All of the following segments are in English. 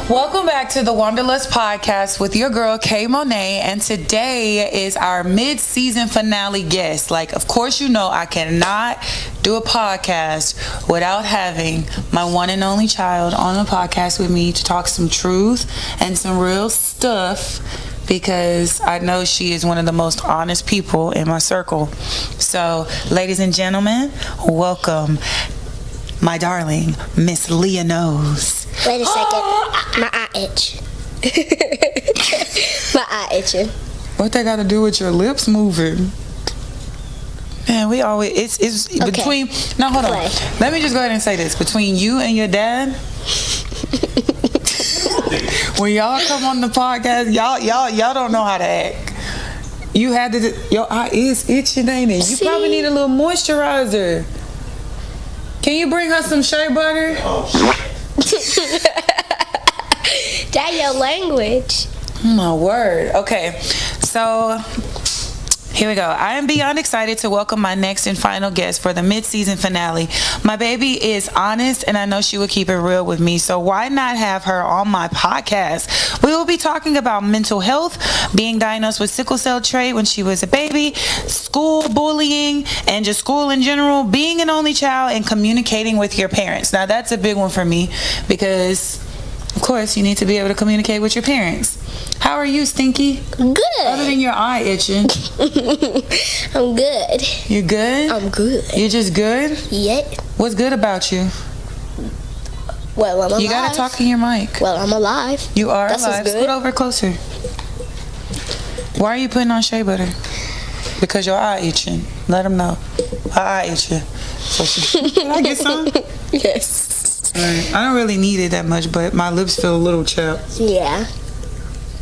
Welcome back to the Wanderlust Podcast with your girl Kay Monet, and today is our mid-season finale guest. Like, of course, you know I cannot do a podcast without having my one and only child on the podcast with me to talk some truth and some real stuff, because I know she is one of the most honest people in my circle. So, ladies and gentlemen, welcome my darling, Miss Leah Knows. Wait a second. My eye itch. My eye itching. What that got to do with your lips moving? Man, we always it's okay. Between. No, hold on. Let me just go ahead and say this: between you and your dad, when y'all come on the podcast, y'all don't know how to act. You had to. Your eye is itching, ain't it? You probably need a little moisturizer. Can you bring her some shea butter? That your language. My word. Okay, so here we go. I am beyond excited to welcome my next and final guest for the mid-season finale. My baby is honest, and I know she will keep it real with me, so why not have her on my podcast? We will be talking about mental health, being diagnosed with sickle cell trait when she was a baby, school bullying, and just school in general, being an only child, and communicating with your parents. Now, that's a big one for me because, of course, you need to be able to communicate with your parents. How are you, Stinky? Good. Other than your eye itching. I'm good. You good? I'm good. You just good? Yeah. What's good about you? Well, I'm alive. You gotta talk in your mic. Well, I'm alive. You are That's alive. good. Scoot over closer. Why are you putting on shea butter? Because your eye itching. Let them know. Her eye itching. So can I get some? Yes. All right. I don't really need it that much, but my lips feel a little chapped. Yeah.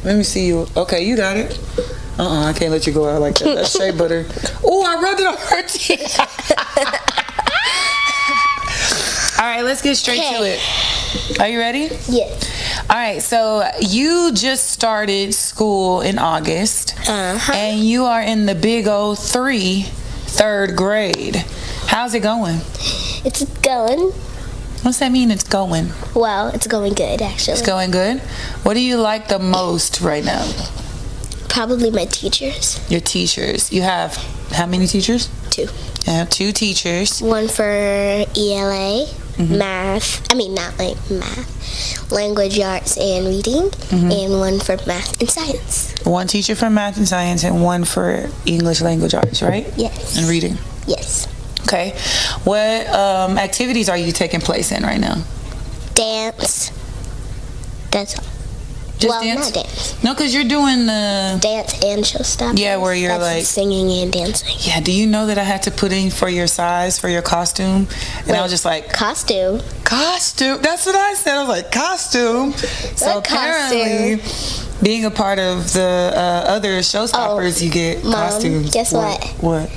Let me see you. Okay, you got it. I can't let you go out like that. That's shea butter. Oh, I rubbed it on her teeth. All right, let's get straight to it. Are you ready? Yes. All right, so you just started school in August, and you are in the big old third grade. How's it going? It's going. What's that mean, it's going? Well, it's going good, actually. It's going good? What do you like the most right now? Probably my teachers. Your teachers. You have how many teachers? 2. I have 2 teachers. One for ELA, math. I mean, not like math. Language arts and reading. And one for math and science. 1 teacher for math and science and 1 for English language arts, right? Yes. And reading. Yes. Okay. What activities are you taking place in right now? Dance. That's all. Just dance? Not dance. No, because you're doing the... Dance and showstoppers. Yeah, where you're That's singing and dancing. Yeah, do you know that I had to put in for your size for your costume? And I was just like... Costume? Costume? That's what I said. I was like, costume? So apparently, being a part of the other showstoppers, you get Mom, costumes. Guess what? What?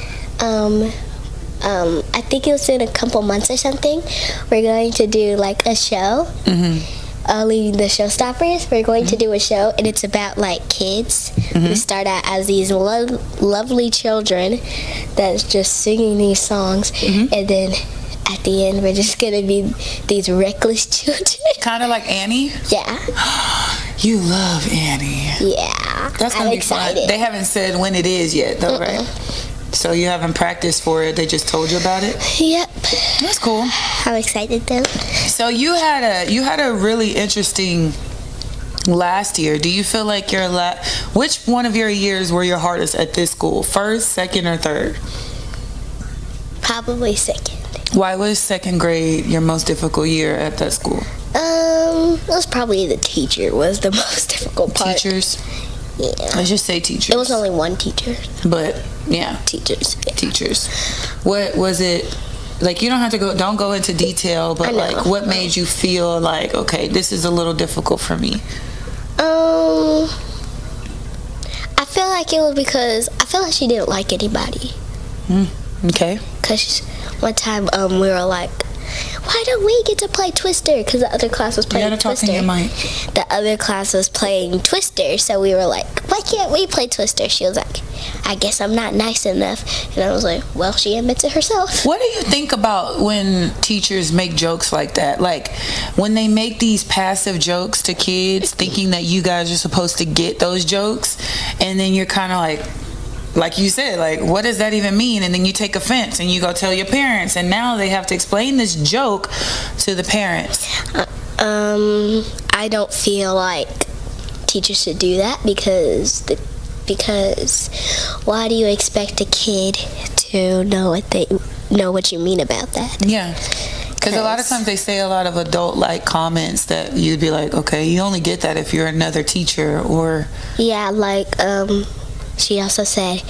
I think it was in a couple months or something. We're going to do like a show. Leading the showstoppers. We're going to do a show, and it's about like kids who start out as these lovely children that's just singing these songs, and then at the end we're just gonna be these reckless children. Kind of like Annie? Yeah. You love Annie. Yeah. That's gonna be excited. Fun. They haven't said when it is yet, though, right? So you haven't practiced for it. They just told you about it? Yep. That's cool. I'm excited though. So you had a really interesting last year. Do you feel like which one of your years were your hardest at this school? First, second, or third? Probably second. Why was second grade your most difficult year at that school? It was probably the teacher was the most difficult part. Teachers? Yeah. Let's just say teachers. It was only 1 teacher. But, yeah. Teachers. Yeah. Teachers. What was it, like, you don't have to don't go into detail, but, like, what made you feel like, okay, this is a little difficult for me? I feel like it was because I feel like she didn't like anybody. Okay. Because one time we why don't we get to play Twister? Because the other class was playing Twister. You gotta talk in your mic. The other class was playing Twister, so we were like, why can't we play Twister? She was like, I guess I'm not nice enough. And I was like, well, she admits it herself. What do you think about when teachers make jokes like that? Like, when they make these passive jokes to kids, thinking that you guys are supposed to get those jokes, and then you're kind of like you said, like, what does that even mean? And then you take offense and you go tell your parents, and now they have to explain this joke to the parents. I don't feel like teachers should do that because why do you expect a kid to know what you mean about that? Yeah. Because a lot of times they say a lot of adult-like comments that you'd be like, okay, you only get that if you're another teacher or... Yeah, like, she also said,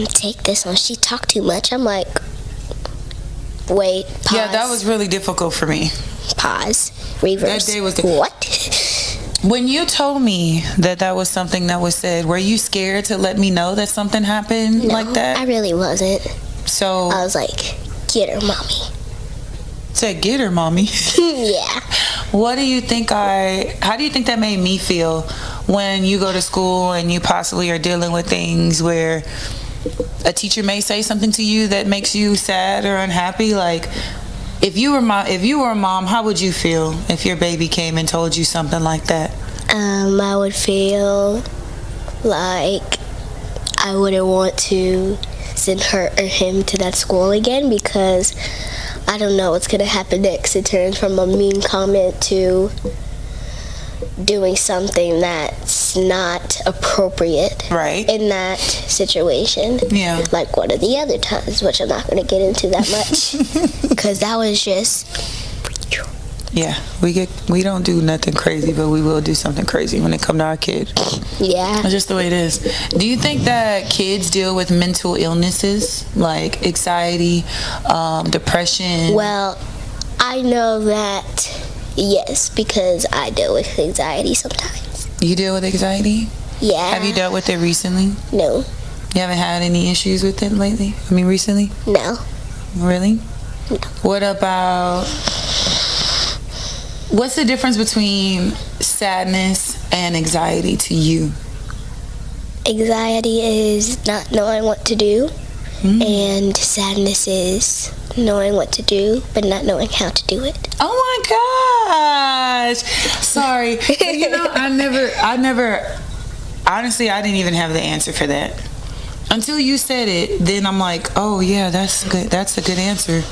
take this one. She talked too much. I'm like, wait, pause. Yeah, that was really difficult for me. Pause. Reverse. That day was what? When you told me that was something that was said, were you scared to let me know that something happened like that? I really wasn't. So... I was like, get her, mommy. Said, get her, mommy. Yeah. How do you think that made me feel when you go to school and you possibly are dealing with things where a teacher may say something to you that makes you sad or unhappy? Like, if you were a mom, how would you feel if your baby came and told you something like that? I would feel like I wouldn't want to send her or him to that school again because I don't know what's going to happen next. It turns from a mean comment to doing something that's not appropriate in that situation. Yeah. Like one of the other times, which I'm not going to get into that much because that was just... Yeah, we don't do nothing crazy, but we will do something crazy when it comes to our kid. Yeah. That's just the way it is. Do you think that kids deal with mental illnesses like anxiety, depression? Well, I know that, yes, because I deal with anxiety sometimes. You deal with anxiety? Yeah. Have you dealt with it recently? No. You haven't had any issues with it lately? I mean, recently? No. Really? No. What about... What's the difference between sadness and anxiety to you? Anxiety is not knowing what to do, and sadness is knowing what to do, but not knowing how to do it. Oh my gosh! Sorry. You know, I never, honestly, I didn't even have the answer for that. Until you said it, then I'm like, oh yeah, that's good. That's a good answer.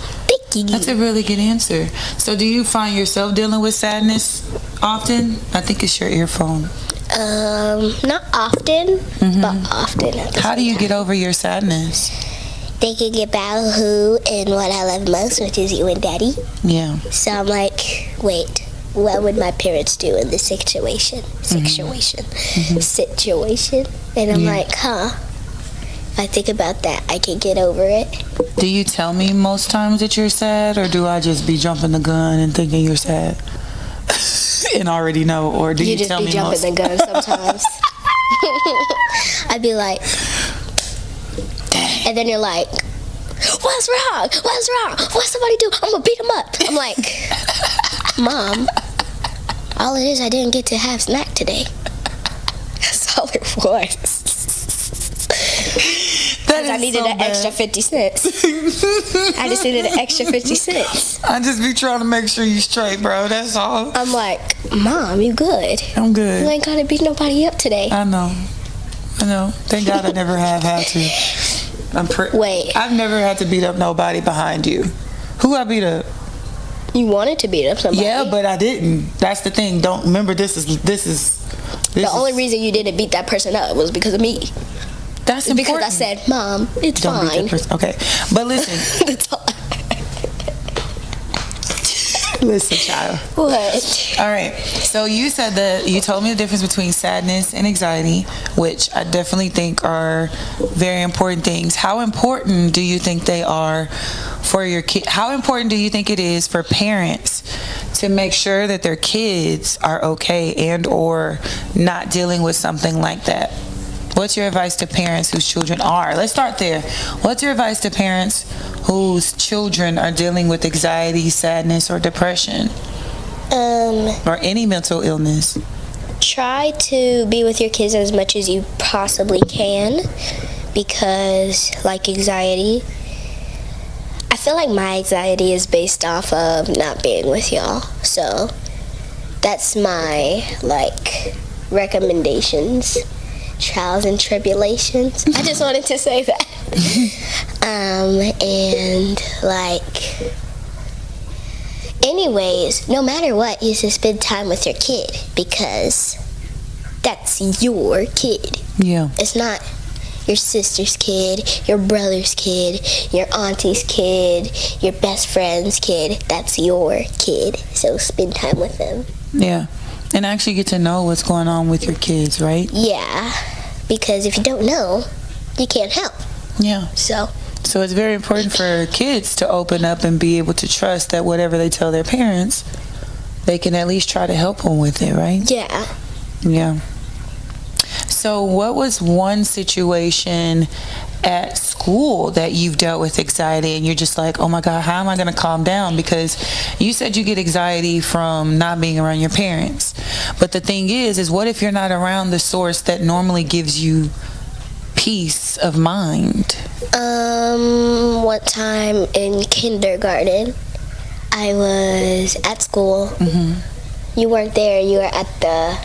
That's a really good answer. So do you find yourself dealing with sadness often? I think it's your earphone. Not often, but often. How do you get over your sadness? Thinking about who and what I love most, which is you and Daddy. Yeah. So I'm like, wait, what would my parents do in this situation? And I'm like, if I think about that, I can get over it. Do you tell me most times that you're sad, or do I just be jumping the gun and thinking you're sad and already know? Or do you just tell be me jumping the gun sometimes? I'd be like, and then you're like, what's wrong? What somebody do? I'm gonna beat him up. I'm like, Mom, all it is I didn't get to have snack today. That's all it was. I needed an extra 50 cents. I just needed an extra 50 cents. I just be trying to make sure you straight, bro. That's all. I'm like, Mom, you good? I'm good. You ain't gotta beat nobody up today. I know. Thank God I never have had to. Wait. I've never had to beat up nobody behind you. Who I beat up? You wanted to beat up somebody. Yeah, but I didn't. That's the thing. Don't remember. This is. The only reason you didn't beat that person up was because of me. That's important. Because I said, Mom, it's Don't fine. Beat that person. Okay, but listen. That's all. Listen, child. What? All right. So you said that you told me the difference between sadness and anxiety, which I definitely think are very important things. How important do you think they are for your kid? How important do you think it is for parents to make sure that their kids are okay and or not dealing with something like that? What's your advice to parents whose children are? Let's start there. What's your advice to parents whose children are dealing with anxiety, sadness, or depression? Or any mental illness? Try to be with your kids as much as you possibly can, because like anxiety, I feel like my anxiety is based off of not being with y'all. So that's my recommendations, trials and tribulations. I just wanted to say that. And anyways, no matter what, you should spend time with your kid, because that's your kid. Yeah. It's not your sister's kid, your brother's kid, your auntie's kid, your best friend's kid. That's your kid. So spend time with them. Yeah. And actually get to know what's going on with your kids, right? Yeah. Because if you don't know, you can't help. Yeah. So it's very important for kids to open up and be able to trust that whatever they tell their parents, they can at least try to help them with it, right? yeah. Yeah. So what was one situation at school that you've dealt with anxiety and you're just like, oh my God, how am I going to calm down? Because you said you get anxiety from not being around your parents. But the thing is what if you're not around the source that normally gives you peace of mind? One time in kindergarten, I was at school. Mm-hmm. You weren't there. You were at the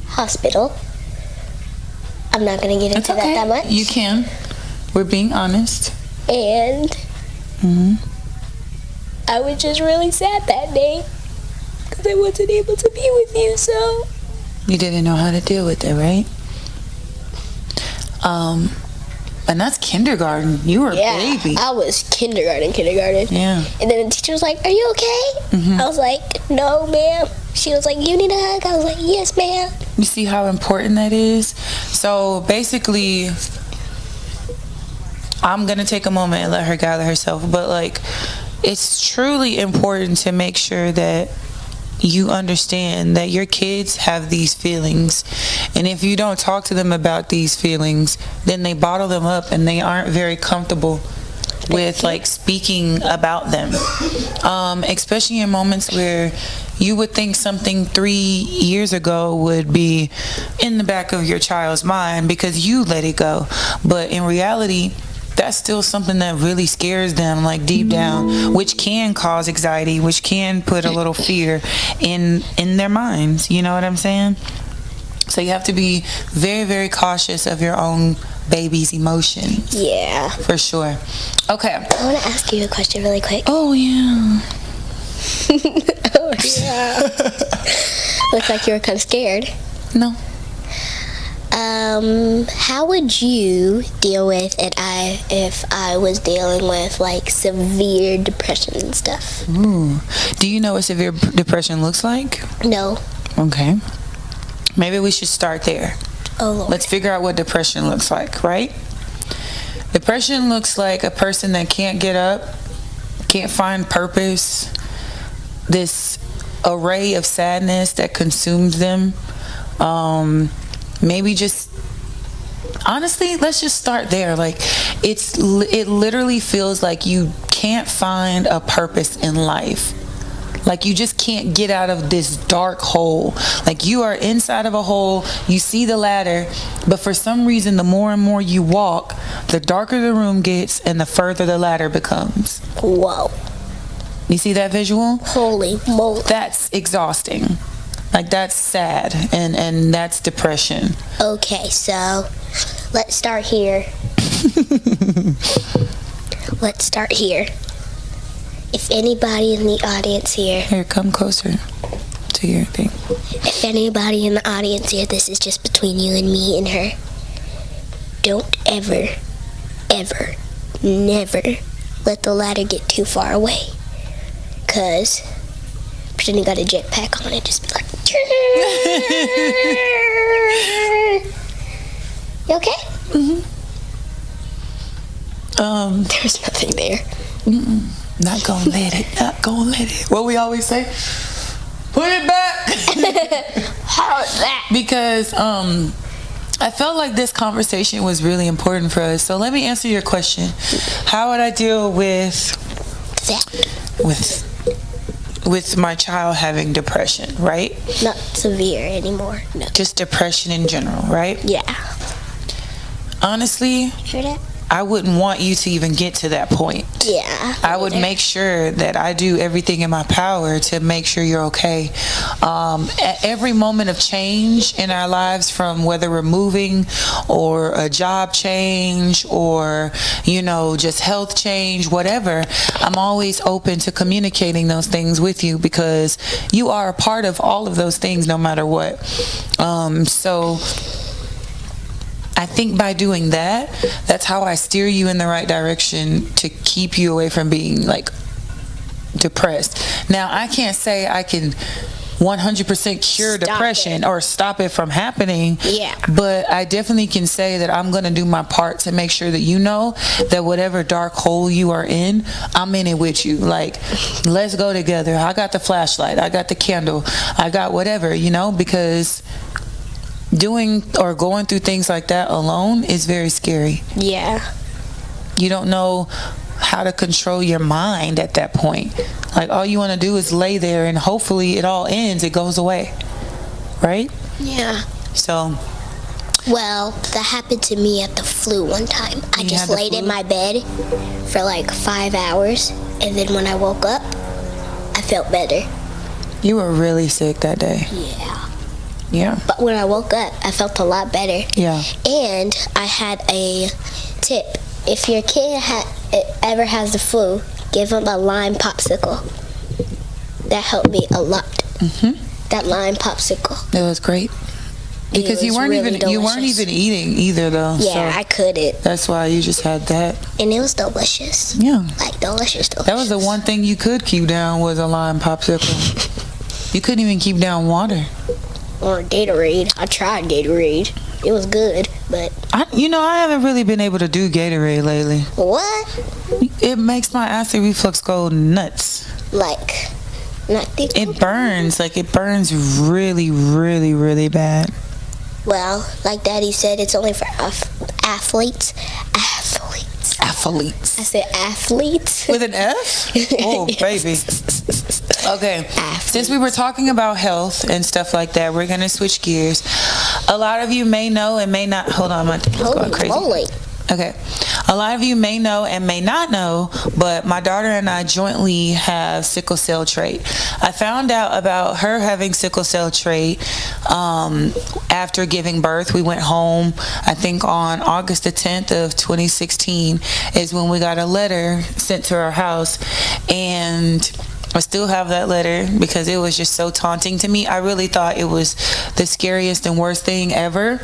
hospital. I'm not going to get into that much. You can. We're being honest. And I was just really sad that day because I wasn't able to be with you, so. You didn't know how to deal with it, right? And that's kindergarten. You were a baby. I was kindergarten. Yeah. And then the teacher was like, are you okay? Mm-hmm. I was like, no, ma'am. She was like, you need a hug? I was like, yes, ma'am. You see how important that is? So basically, I'm going to take a moment and let her gather herself. But it's truly important to make sure that you understand that your kids have these feelings, and if you don't talk to them about these feelings, then they bottle them up and they aren't very comfortable with speaking about them, especially in moments where you would think something 3 years ago would be in the back of your child's mind because you let it go, but in reality that's still something that really scares them deep down, which can cause anxiety, which can put a little fear in their minds. You know what I'm saying? So you have to be very, very cautious of your own baby's emotions. Yeah. For sure. Okay. I want to ask you a question really quick. Oh, yeah. Oh, yeah. Looks like you were kind of scared. No. How would you deal with it if I was dealing with severe depression and stuff? Ooh. Do you know what severe depression looks like? No. Okay. Maybe we should start there. Oh, Lord. Let's figure out what depression looks like, right? Depression looks like a person that can't get up, can't find purpose, this array of sadness that consumes them. Maybe just honestly, let's just start there. It literally feels like you can't find a purpose in life. You just can't get out of this dark hole. You are inside of a hole, you see the ladder, but for some reason the more and more you walk, the darker the room gets and the further the ladder becomes. Whoa. You see that visual? Holy moly. That's exhausting. That's sad, and that's depression. Okay, so let's start here. Let's start here. If anybody in the audience here, come closer to your thing. If anybody in the audience here, this is just between you and me and her. Don't ever, never let the ladder get too far away. 'Cause pretend you got a jetpack on it, just be like, you okay? There's nothing there. Not gonna let it. What we always say? Put it back. How's that? Because I felt like this conversation was really important for us. So let me answer your question. How would I deal with my child having depression, right? Not severe anymore. No. Just depression in general, right? Yeah. Honestly, Hear that? I wouldn't want you to even get to that point. Yeah. I would make sure that I do everything in my power to make sure you're okay. At every moment of change in our lives, from whether we're moving or a job change or, just health change, whatever, I'm always open to communicating those things with you because you are a part of all of those things no matter what. So I think by doing that, that's how I steer you in the right direction to keep you away from being depressed. Now, I can't say I can 100% cure depression or stop it from happening. Yeah. But I definitely can say that I'm going to do my part to make sure that you know that whatever dark hole you are in, I'm in it with you. Let's go together. I got the flashlight. I got the candle. I got whatever, because doing or going through things like that alone is very scary. Yeah. You don't know how to control your mind at that point. All you want to do is lay there and hopefully it all ends, it goes away. Right? Yeah. So. Well, that happened to me at the flu one time. I just laid in my bed for 5 hours, and then when I woke up, I felt better. You were really sick that day. Yeah. Yeah. But when I woke up, I felt a lot better. Yeah. And I had a tip. If your kid ever has the flu, give them a lime popsicle. That helped me a lot. Mm-hmm. That lime popsicle. It was great. Because you weren't even eating either though. Yeah, so I couldn't. That's why you just had that. And it was delicious. Yeah. Delicious. That was the one thing you could keep down was a lime popsicle. You couldn't even keep down water. Or Gatorade. I tried Gatorade. It was good, but I haven't really been able to do Gatorade lately. What? It makes my acid reflux go nuts. Nothing. It burns. It burns really, really, really bad. Well, like Daddy said, it's only for athletes. I said athletes. With an F? Oh, baby. Okay. Since we were talking about health and stuff like that, we're going to switch gears. A lot of you may know and may not. Hold on, my thing's going crazy. Moly. Okay. A lot of you may know and may not know, but my daughter and I jointly have sickle cell trait. I found out about her having sickle cell trait after giving birth. We went home, I think on August the 10th of 2016 is when we got a letter sent to our house, and I still have that letter because it was just so taunting to me. I really thought it was the scariest and worst thing ever.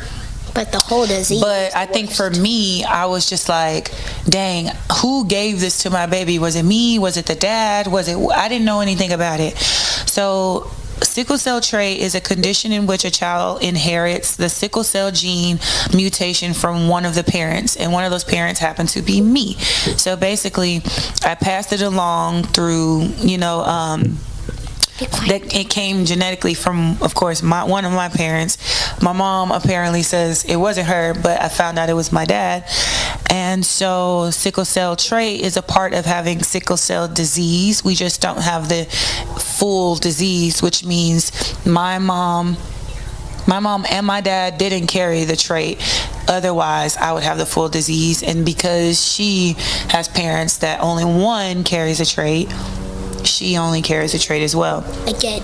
But the whole disease. But I think for me, I was just like, dang, who gave this to my baby? Was it me? Was it the dad? I didn't know anything about it. So sickle cell trait is a condition in which a child inherits the sickle cell gene mutation from one of the parents, and one of those parents happened to be me. So basically, I passed it along through, that it came genetically from, of course, one of my parents. My mom apparently says it wasn't her, but I found out it was my dad. And so sickle cell trait is a part of having sickle cell disease. We just don't have the full disease, which means my mom and my dad didn't carry the trait. Otherwise, I would have the full disease. And because she has parents that only one carries a trait, she only carries a trait as well. Again.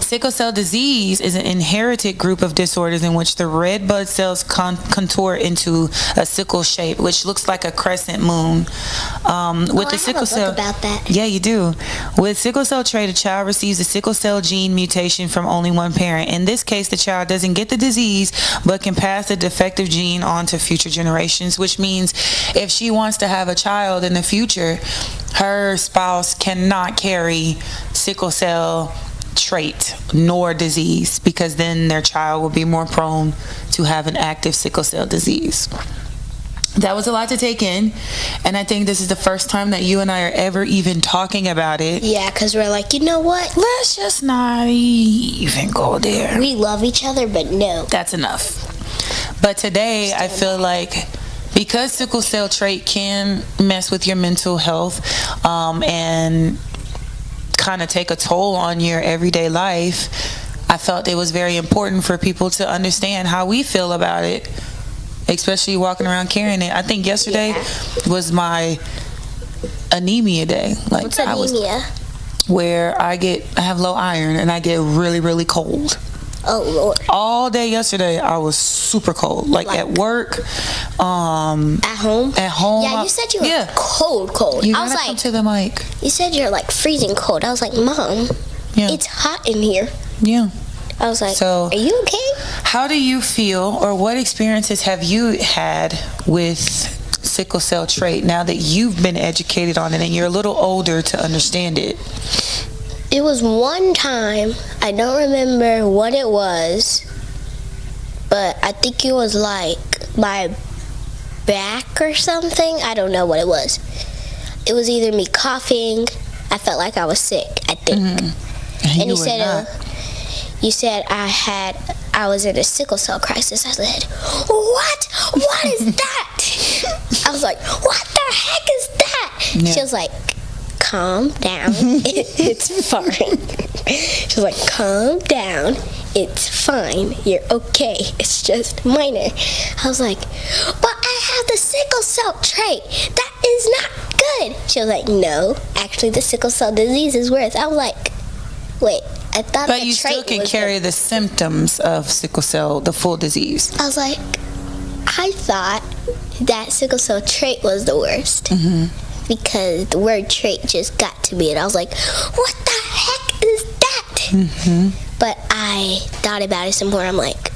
Sickle cell disease is an inherited group of disorders in which the red blood cells contour into a sickle shape, which looks like a crescent moon. With the sickle cell, about that. Yeah, you do. With sickle cell trait, a child receives a sickle cell gene mutation from only one parent. In this case, the child doesn't get the disease, but can pass the defective gene on to future generations, which means if she wants to have a child in the future, her spouse cannot carry sickle cell trait nor disease, because then their child will be more prone to have an active sickle cell disease. That was a lot to take in, and I think this is the first time that you and I are ever even talking about it. Yeah, because we're like, you know what? Let's just not even go there. We love each other, but no. That's enough. But today, I feel like because sickle cell trait can mess with your mental health and kind of take a toll on your everyday life, I felt it was very important for people to understand how we feel about it, especially walking around carrying it. I think yesterday was my anemia day. Like, what's anemia? Where I have low iron and I get really, really cold. Oh Lord! All day yesterday, I was super cold. Like at work, at home. At home. Yeah, you said you were cold. You I was gotta come to the mic. You said you're like freezing cold. I was like, Mom, it's hot in here. Yeah. I was like, so, are you okay? How do you feel, or what experiences have you had with sickle cell trait now that you've been educated on it and you're a little older to understand it? It was one time, I don't remember what it was, but I think it was like my back or something. I don't know what it was. It was either me coughing. I felt like I was sick, I think. Mm-hmm. And you said I was in a sickle cell crisis. I said, what? What is that? I was like, what the heck is that? Yeah. She was like, calm down. It's fine. She was like, calm down. It's fine. You're okay. It's just minor. I was like, but I have the sickle cell trait. That is not good. She was like, no, actually the sickle cell disease is worse. I was like, wait, I thought but you still can carry the symptoms of sickle cell, the full disease. I was like, I thought that sickle cell trait was the worst. Mm-hmm. Because the word trait just got to me, and I was like, what the heck is that? Mm-hmm. But I thought about it some more. I'm like,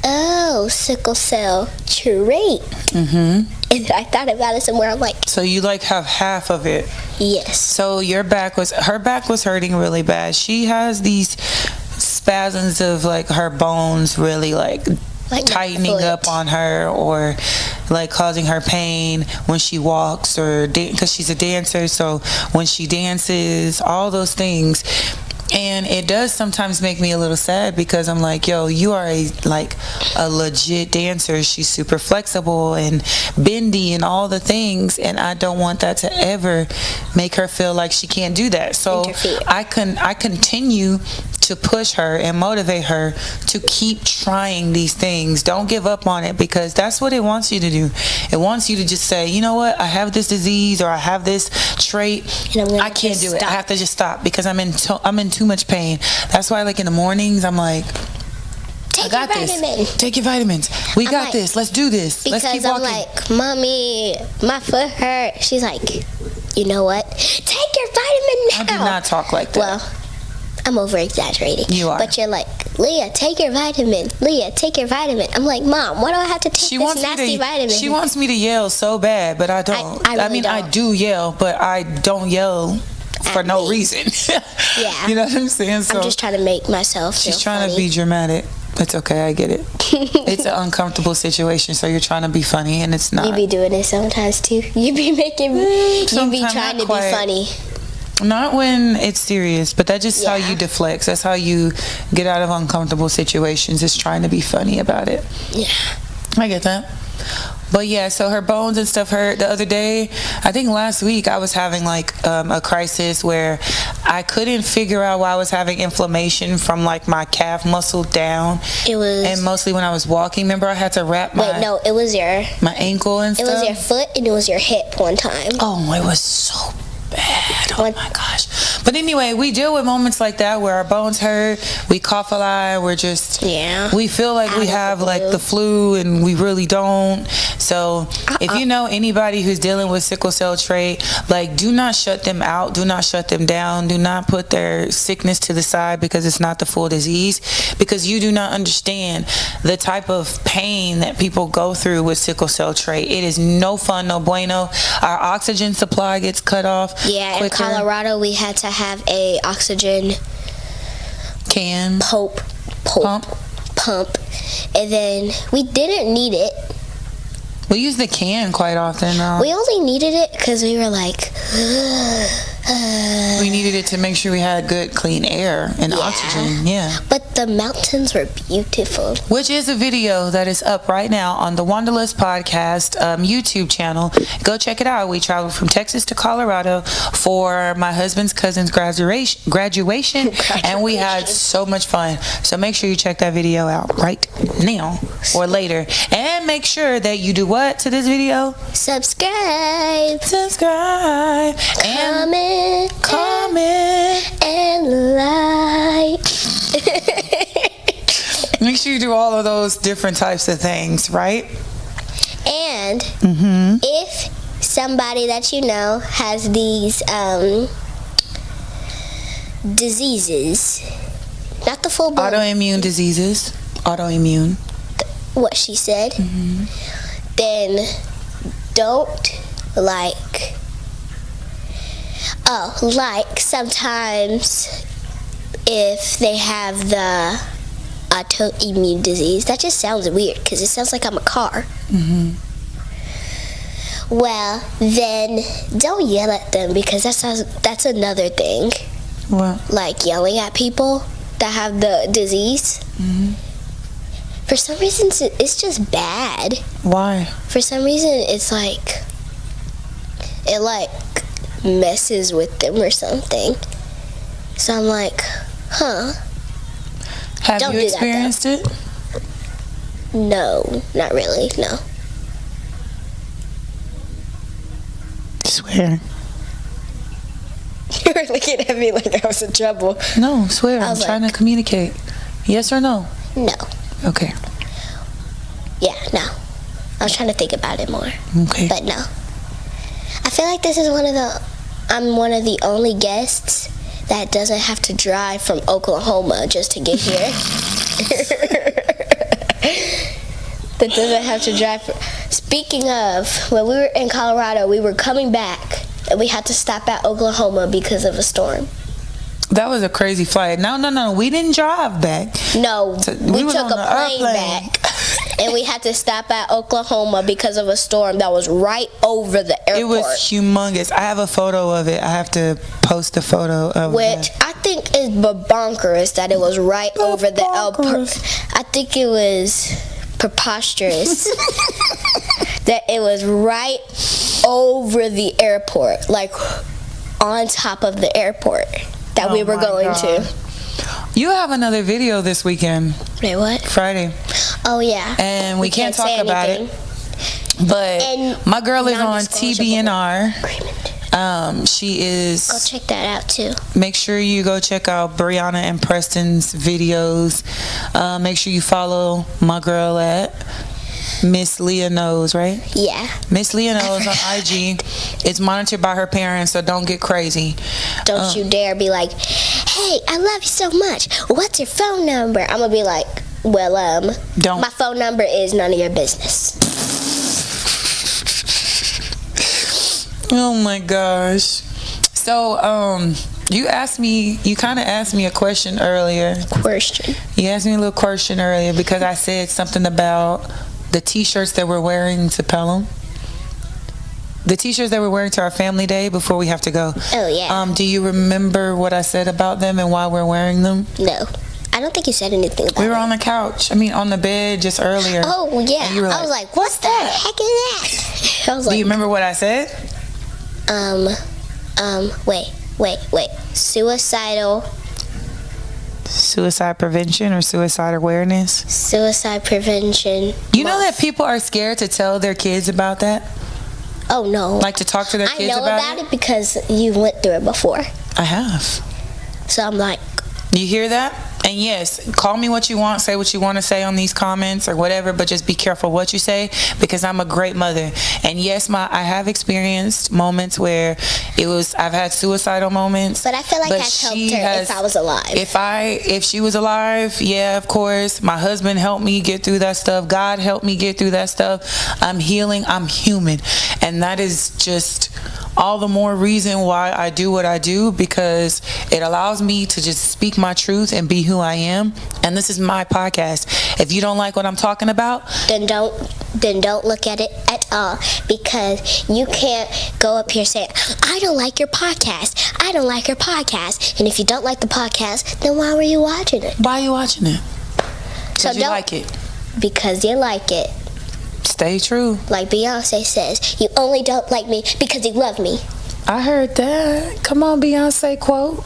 oh, sickle cell trait. Mm-hmm. And then I thought about it some more. I'm like, so you like have half of it? Yes. So her back was hurting really bad. She has these spasms of like her bones really like tightening up on her, or like causing her pain when she walks, or because she's a dancer, so when she dances, all those things. And it does sometimes make me a little sad because I'm like, yo, you are a legit dancer. She's super flexible and bendy and all the things, and I don't want that to ever make her feel like she can't do that. So I continue to push her and motivate her to keep trying these things. Don't give up on it, because that's what it wants you to do. It wants you to just say, you know what, I have this disease, or I have this trait, I can't do it. I have to just stop because I'm in too much pain. That's why, like in the mornings, I'm like, I got this. Take your vitamins. We got this. Let's do this. Let's keep walking. Because I'm like, Mommy, my foot hurt. She's like, you know what? Take your vitamin now. I do not talk like that. Well, I'm over exaggerating. You are. But you're like, Leah, take your vitamin. Leah, take your vitamin. I'm like, Mom, why do I have to take this nasty vitamin? She wants me to yell so bad, but I don't. I mean, I do yell, but I don't yell for no reason. Yeah. You know what I'm saying? So I'm just trying to make myself feel She's trying funny. to be dramatic. It's okay, I get it. It's an uncomfortable situation, so you're trying to be funny, and it's not. You be doing it sometimes too. You be making. You be trying to be funny. Not when it's serious, but that's just how you deflect. That's how you get out of uncomfortable situations, is trying to be funny about it. Yeah. I get that. But yeah, so her bones and stuff hurt. The other day, I think last week, I was having like a crisis where I couldn't figure out why I was having inflammation from like my calf muscle down. It was, and mostly when I was walking. Remember, I had to wrap my it was my ankle and stuff. It was your foot and it was your hip one time. Oh, it was so bad. Oh my gosh. But anyway, we deal with moments like that where our bones hurt, we cough a lot, we're just, we feel like we have like the flu, and we really don't. So if you know anybody who's dealing with sickle cell trait, like, do not shut them out, do not shut them down, do not put their sickness to the side because it's not the full disease, because you do not understand the type of pain that people go through with sickle cell trait. It is no fun, no bueno. Our oxygen supply gets cut off. Yeah, quicker. In Colorado, we had to have a oxygen pump, and then we didn't need it. We use the can quite often. We only needed it because we were like, we needed it to make sure we had good, clean air and oxygen. Yeah. But The mountains were beautiful. Which is a video that is up right now on the Wanderlust Podcast YouTube channel. Go check it out. We traveled from Texas to Colorado for my husband's cousin's graduation, and we had so much fun. So make sure you check that video out right now or later. And make sure that you do what to this video? Subscribe. And comment. And like. Make sure you do all of those different types of things, right? And if somebody that you know has these diseases, not the full blown autoimmune diseases, what she said, then don't like sometimes if they have the autoimmune disease, that just sounds weird because it sounds like I'm a car. Well, then don't yell at them because that's another thing. What? Like yelling at people that have the disease. For some reason, it's just bad. Why? For some reason, it's like it like messes with them or something. So I'm like, huh? Have Don't you do that, experienced it? No, not really. No. Swear. You were looking at me like I was in trouble. No, swear. I'm was trying like- to communicate. Yes or no? No. Okay. Yeah, no. I was trying to think about it more. Okay. But no. I feel like this is I'm one of the only guests that doesn't have to drive from Oklahoma just to get here. That doesn't have to drive. Speaking of, when we were in Colorado, we were coming back and we had to stop at Oklahoma because of a storm. That was a crazy flight. No. We didn't drive back. No, we was took on a the plane airplane. back. And we had to stop at Oklahoma because of a storm that was right over the airport. It was humongous. I have a photo of it. I have to post a photo of Which I think is bonkers that it was right over the airport. I think it was preposterous that it was right over the airport, like on top of the airport that we were going to. You have another video this weekend. Wait, what? Friday. Oh, yeah. And we can't talk say about anything. it. But And my girl is on non-disclosure TBNR. agreement. She is. Go check that out too. Make sure you go check out Brianna and Preston's videos. Make sure you follow my girl at Miss Leah Knows, right? Yeah. Miss Leah Knows on IG. It's monitored by her parents, so don't get crazy. Don't you dare be like, hey, I love you so much. What's your phone number? I'm going to be like, well, Don't. my phone number is none of your business. Oh my gosh. So, you kind of asked me a question earlier. Question. You asked me a little question earlier because I said something about the t-shirts that we're wearing to Pelham. The t-shirts that we're wearing to our family day before we have to go. Oh, yeah. Do you remember what I said about them and why we're wearing them? No. I don't think you said anything about We were it. on the couch. on the bed just earlier. Oh, yeah. And you were I was like, what the heck is that? I was Do like, you remember what I said? wait. Suicide prevention or suicide awareness? Suicide prevention. You know that people are scared to tell their kids about that? Oh, no. Like to talk to their I kids know about it because you went through it before. I have. So I'm like, You hear that? And yes, call me what you want, say what you want to say on these comments or whatever, but just be careful what you say because I'm a great mother. And yes, I have experienced moments where I've had suicidal moments. but I feel like that helped her if I was alive. If she was alive, yeah, of course. My husband helped me get through that stuff. God helped me get through that stuff. I'm healing. I'm human. And that is just all the more reason why I do what I do, because it allows me to just speak my truth and be who I am. And this is my podcast. If you don't like what I'm talking about, then don't look at it at all, because you can't go up here saying, I don't like your podcast. I don't like your podcast. And if you don't like the podcast, then why were you watching it? Why are you watching it? So you like it. Because you like it. Stay true. Like Beyonce says, you only don't like me because you love me. I heard that. Come on, Beyonce quote.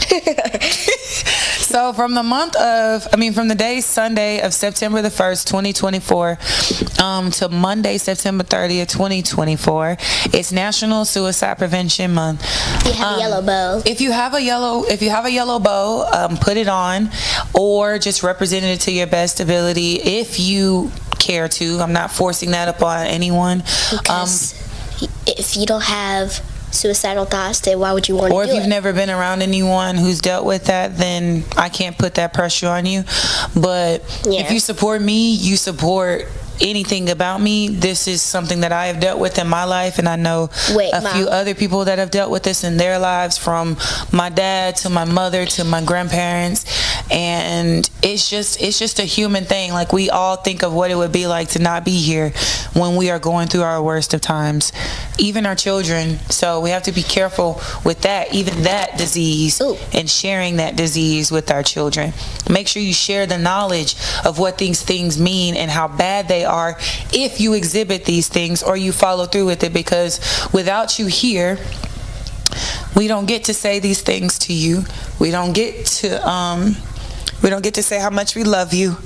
So from the day Sunday of September the 1st, 2024, to Monday, September 30th, 2024, it's National Suicide Prevention Month. You have a yellow bow. If you have a yellow bow, put it on, or just represent it to your best ability if you care to. I'm not forcing that upon anyone. Because if you don't have suicidal thoughts, then why would you want to do it? Or if you've never been around anyone who's dealt with that, then I can't put that pressure on you. But if you support me, you support anything about me. This is something that I have dealt with in my life, and I know few other people that have dealt with this in their lives, from my dad to my mother to my grandparents. And it's just a human thing. Like, we all think of what it would be like to not be here when we are going through our worst of times, even our children. So we have to be careful with that, even that disease. Ooh. And sharing that disease with our children. Make sure you share the knowledge of what these things mean and how bad they are if you exhibit these things or you follow through with it, because without you here, we don't get to say these things to you. We don't get to say how much we love you.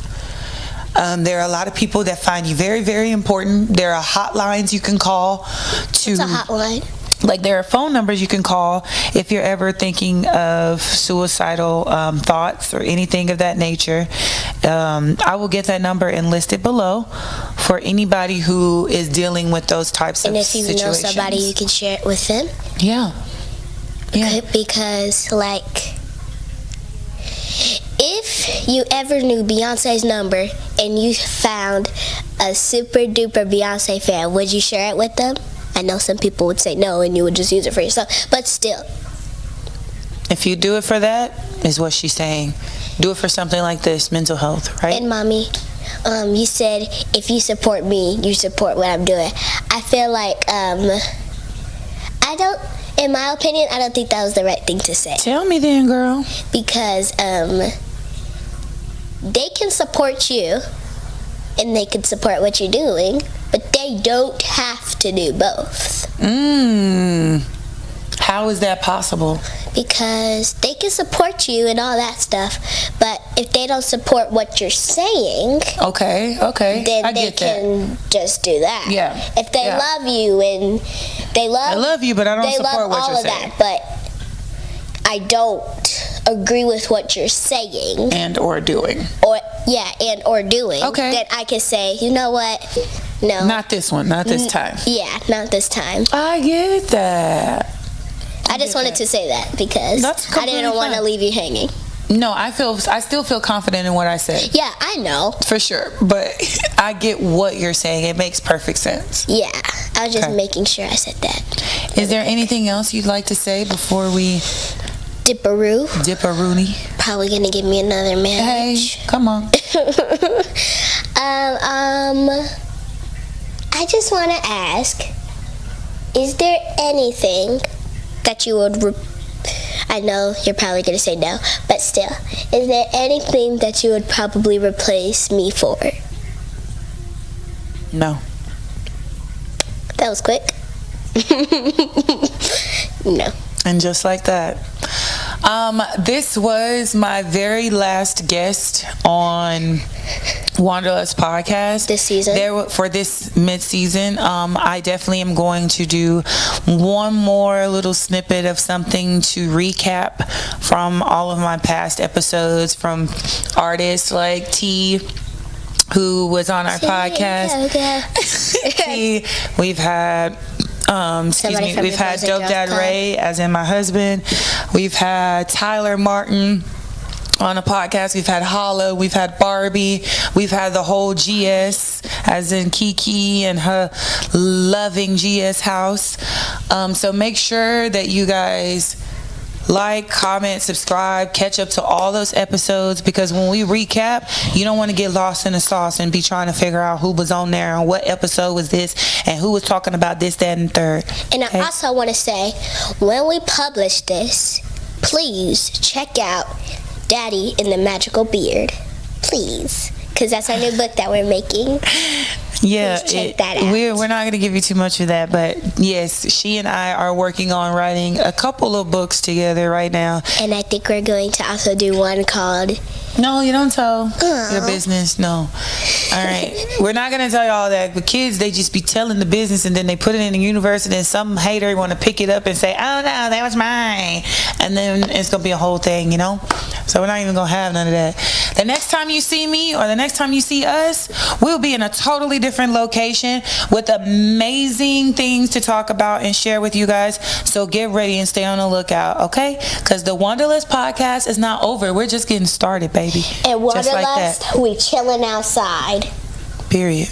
There are a lot of people that find you very, very important. There are hotlines you can call to. It's a hotline. Like, there are phone numbers you can call if you're ever thinking of suicidal thoughts or anything of that nature. I will get that number and list it below for anybody who is dealing with those types of situations. And if you know somebody, you can share it with them. Yeah. Because, like, if you ever knew Beyonce's number and you found a super duper Beyonce fan, would you share it with them? I know some people would say no, and you would just use it for yourself. But still, if you do it for that, is what she's saying. Do it for something like this, mental health, right? And Mommy, you said if you support me, you support what I'm doing. I feel like in my opinion, I don't think that was the right thing to say. Tell me then, girl. Because they can support you and they can support what you're doing, but they don't have to do both. How is that possible? Because they can support you and all that stuff, but if they don't support what you're saying, okay, then I they get that. can just do that. Yeah. If they love you and I love you, but I don't support what you're saying. That, but I don't agree with what you're saying and or doing. Or doing. Okay. Then I can say, you know what? No. Not this one. Not this time. Yeah, not this time. I get that. I just wanted to say that because I didn't want to leave you hanging. No, I still feel confident in what I said. Yeah, I know. For sure. But I get what you're saying. It makes perfect sense. Yeah, I was just making sure I said that. Is there anything else you'd like to say before we Dipperoo? Dipperoony. Probably gonna give me another man. Hey, come on. I just want to ask, is there anything that you would I know you're probably going to say no, but still, is there anything that you would probably replace me for? No. That was quick. No. And just like that. This was my very last guest on Wanderlust Podcast this season. For this mid-season. I definitely am going to do one more little snippet of something to recap from all of my past episodes, from artists like T, who was on our podcast. T, we've had we've had Dope Dad Ray, as in my husband. We've had Tyler Martin on a podcast. We've had Holla. We've had Barbie. We've had the whole GS, as in Kiki and her loving GS house. So make sure that you guys like, comment, subscribe, catch up to all those episodes, because when we recap, you don't want to get lost in the sauce and be trying to figure out who was on there and what episode was this and who was talking about this, that, and third. And I also want to say, when we publish this, please check out Daddy in the Magical Beard. Please. Because that's our new book that we're making. Yeah, check that out. We're not going to give you too much of that, but yes, she and I are working on writing a couple of books together right now. And I think we're going to also do one called... No, you don't tell your business. No. All right. We're not going to tell you all that. But kids, they just be telling the business and then they put it in the universe and then some hater want to pick it up and say, oh, no, that was mine. And then it's going to be a whole thing, you know? So we're not even going to have none of that. The next time you see me or the next time you see us, we'll be in a totally different location with amazing things to talk about and share with you guys. So get ready and stay on the lookout, okay? Because the Wanderlust Podcast is not over. We're just getting started, baby. And Just like Wanderlust, that. we chilling outside. Period.